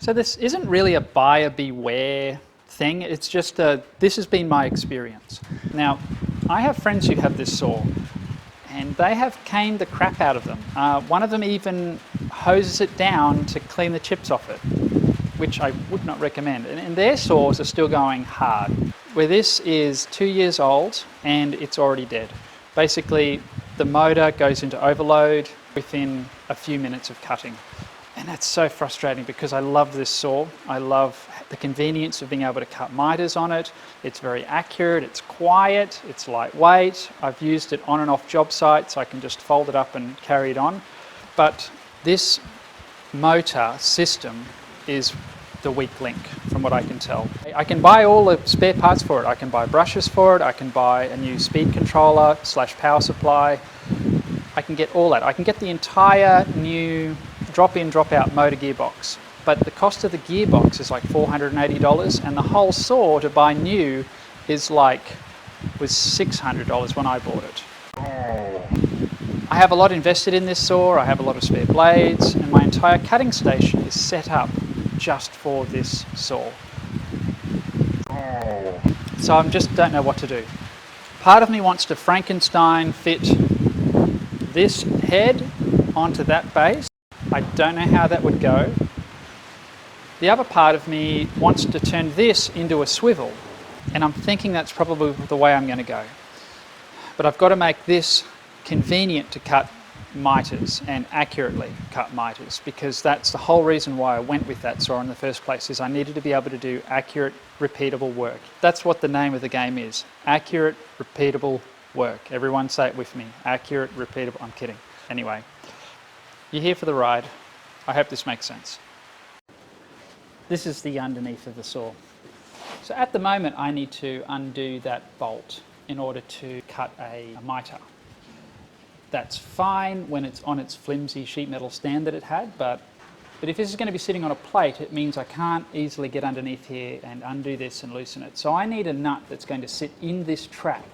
So this isn't really a buyer beware thing, it's just this has been my experience. Now, I have friends who have this saw, and they have caned the crap out of them. One of them even hoses it down to clean the chips off it, which I would not recommend. And their saws are still going hard. Where this is 2 years old and it's already dead. Basically, the motor goes into overload within a few minutes of cutting. And that's so frustrating because I love this saw. I love the convenience of being able to cut miters on it. It's very accurate, it's quiet, it's lightweight. I've used it on and off job sites. I can just fold it up and carry it on. But this motor system is the weak link from what I can tell. I can buy all the spare parts for it. I can buy brushes for it. I can buy a new speed controller / power supply. I can get all that. I can get the entire new drop-in, drop-out motor gearbox. But the cost of the gearbox is like $480, and the whole saw to buy new was $600 when I bought it. I have a lot invested in this saw. I have a lot of spare blades, and my entire cutting station is set up just for this saw. So I just don't know what to do. Part of me wants to Frankenstein fit this head onto that base. I don't know how that would go. The other part of me wants to turn this into a swivel, and I'm thinking that's probably the way I'm going to go. But I've got to make this convenient to cut miters and accurately cut miters, because that's the whole reason why I went with that saw in the first place, is I needed to be able to do accurate, repeatable work. That's what the name of the game is. Accurate, repeatable work. Everyone say it with me. Accurate, repeatable. I'm kidding. Anyway, you're here for the ride. I hope this makes sense. This is the underneath of the saw. So at the moment I need to undo that bolt in order to cut a miter. That's fine when it's on its flimsy sheet metal stand that it had, but if this is going to be sitting on a plate, it means I can't easily get underneath here and undo this and loosen it. So I need a nut that's going to sit in this track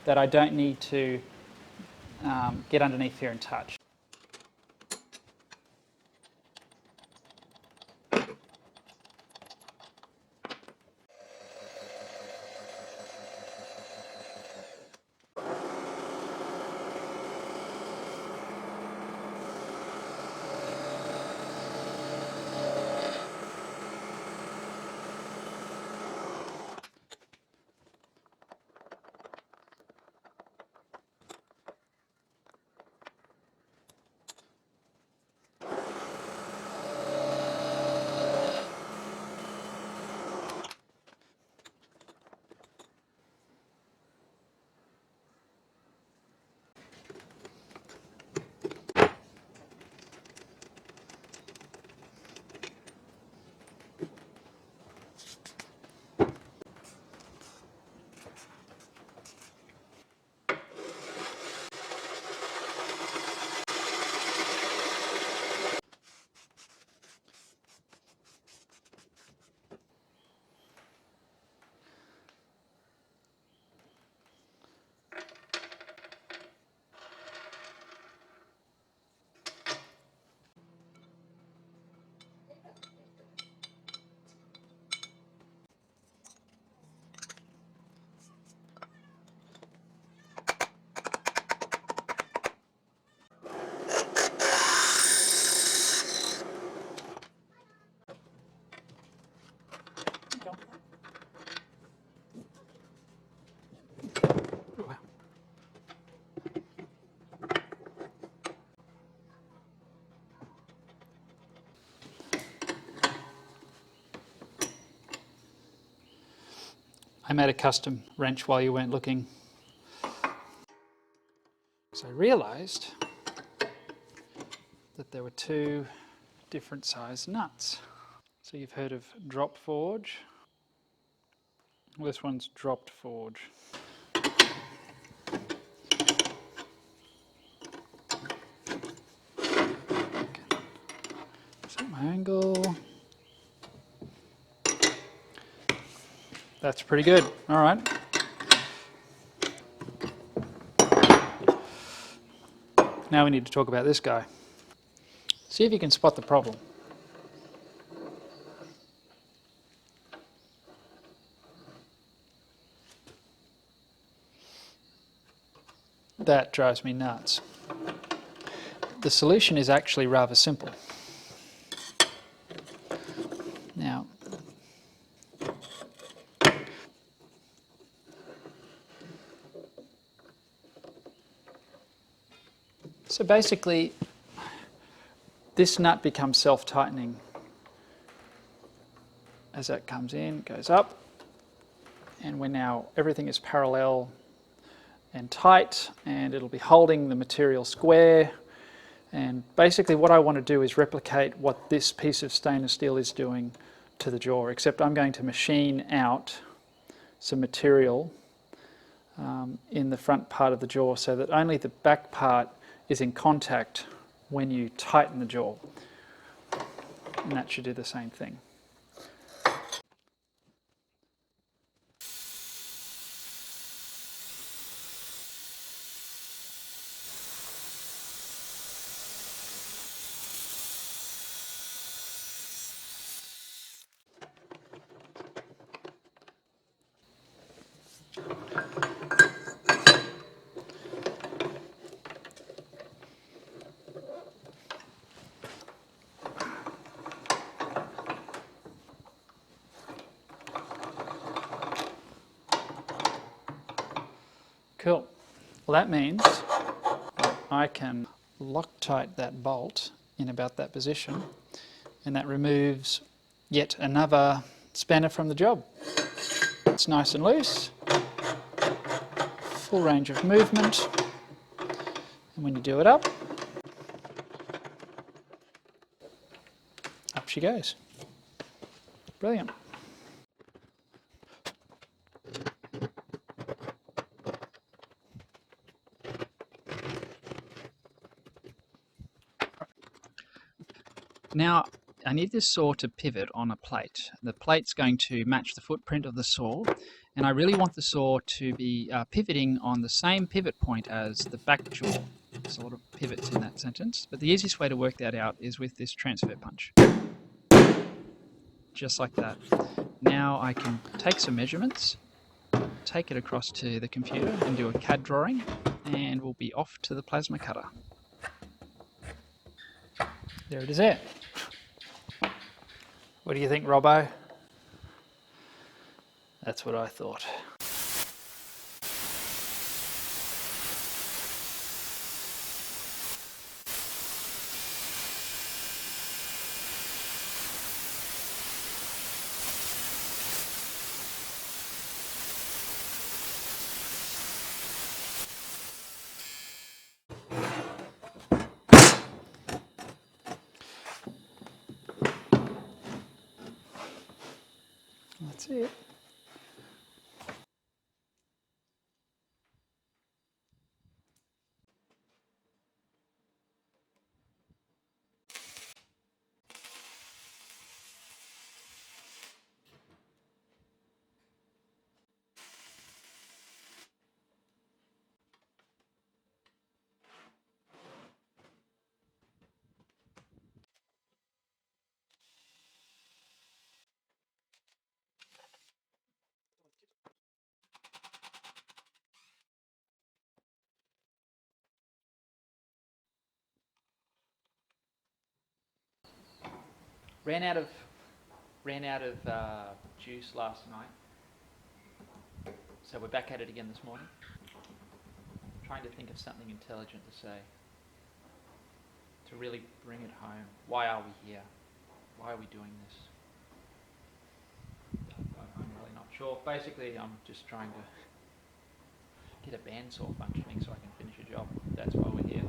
that I don't need to get underneath here and touch. I made a custom wrench while you weren't looking. So I realised that there were two different size nuts. So you've heard of drop forge. Well, this one's dropped forge. Set my angle. That's pretty good. All right. Now we need to talk about this guy. See if you can spot the problem. That drives me nuts. The solution is actually rather simple. Now, so basically, this nut becomes self-tightening. As that comes in, goes up, and everything is parallel and tight, and it'll be holding the material square. And basically what I want to do is replicate what this piece of stainless steel is doing to the jaw, except I'm going to machine out some material in the front part of the jaw so that only the back part is in contact when you tighten the jaw. And that should do the same thing. Cool. Well, that means I can Loctite that bolt in about that position, and that removes yet another spanner from the job. It's nice and loose, full range of movement, and when you do it up she goes. Brilliant. Now, I need this saw to pivot on a plate. The plate's going to match the footprint of the saw, and I really want the saw to be pivoting on the same pivot point as the back jaw. There's a lot of pivots in that sentence, but the easiest way to work that out is with this transfer punch. Just like that. Now I can take some measurements, take it across to the computer and do a CAD drawing, and we'll be off to the plasma cutter. There it is there. What do you think, Robbo? That's what I thought. That's it. Ran out of juice last night, so we're back at it again this morning. Trying to think of something intelligent to say to really bring it home. Why are we here? Why are we doing this? I'm really not sure. Basically, I'm just trying to get a bandsaw functioning so I can finish a job. That's why we're here.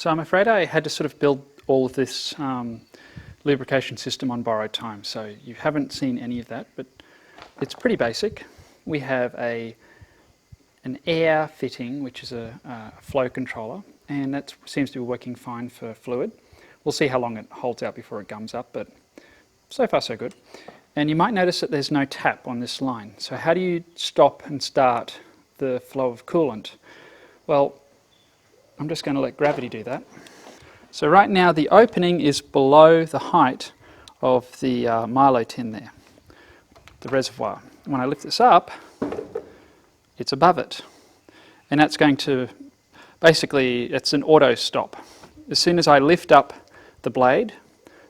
So I'm afraid I had to sort of build all of this lubrication system on borrowed time. So you haven't seen any of that, but it's pretty basic. We have an air fitting, which is a flow controller, and that seems to be working fine for fluid. We'll see how long it holds out before it gums up, but so far so good. And you might notice that there's no tap on this line. So how do you stop and start the flow of coolant? Well, I'm just going to let gravity do that. So right now the opening is below the height of the Milo tin there, the reservoir. When I lift this up, it's above it. And that's going to, basically, it's an auto stop. As soon as I lift up the blade,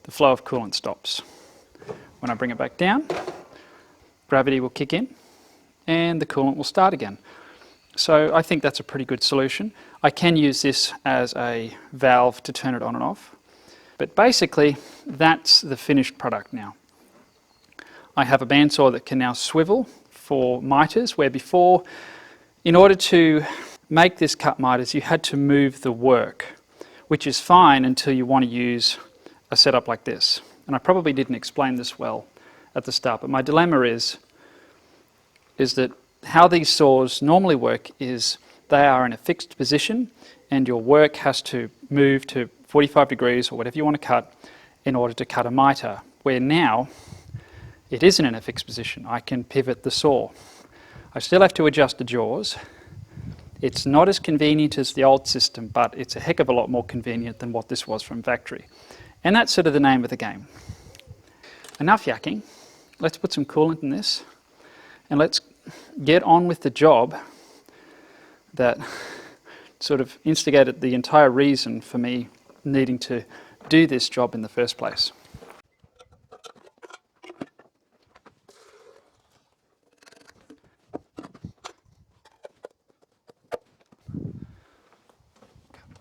the flow of coolant stops. When I bring it back down, gravity will kick in and the coolant will start again. So I think that's a pretty good solution. I can use this as a valve to turn it on and off. But basically, that's the finished product now. I have a bandsaw that can now swivel for miters, where before, in order to make this cut miters, you had to move the work, which is fine until you want to use a setup like this. And I probably didn't explain this well at the start, but my dilemma is that how these saws normally work is they are in a fixed position and your work has to move to 45 degrees or whatever you want to cut in order to cut a miter, where now it isn't in a fixed position. I can pivot the saw. I still have to adjust the jaws. It's not as convenient as the old system, but it's a heck of a lot more convenient than what this was from factory. And that's sort of the name of the game. Enough yakking. Let's put some coolant in this and let's get on with the job that sort of instigated the entire reason for me needing to do this job in the first place.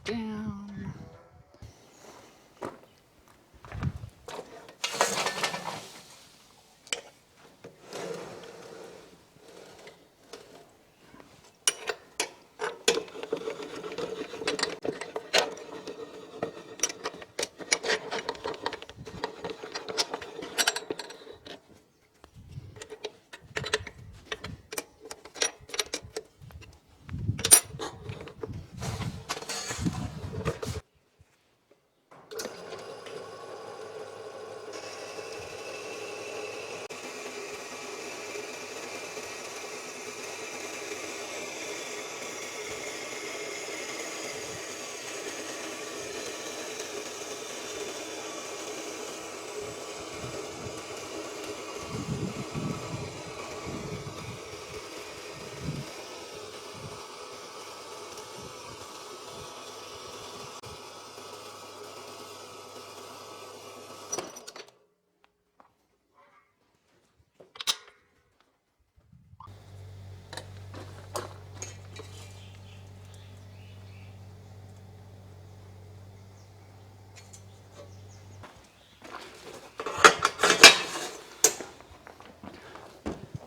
Down.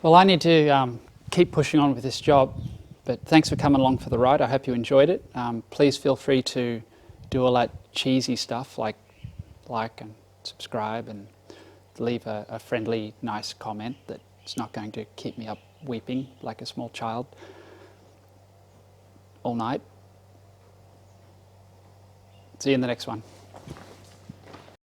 Well, I need to keep pushing on with this job, but thanks for coming along for the ride. I hope you enjoyed it. Please feel free to do all that cheesy stuff like and subscribe and leave a friendly, nice comment that's not going to keep me up weeping like a small child all night. See you in the next one.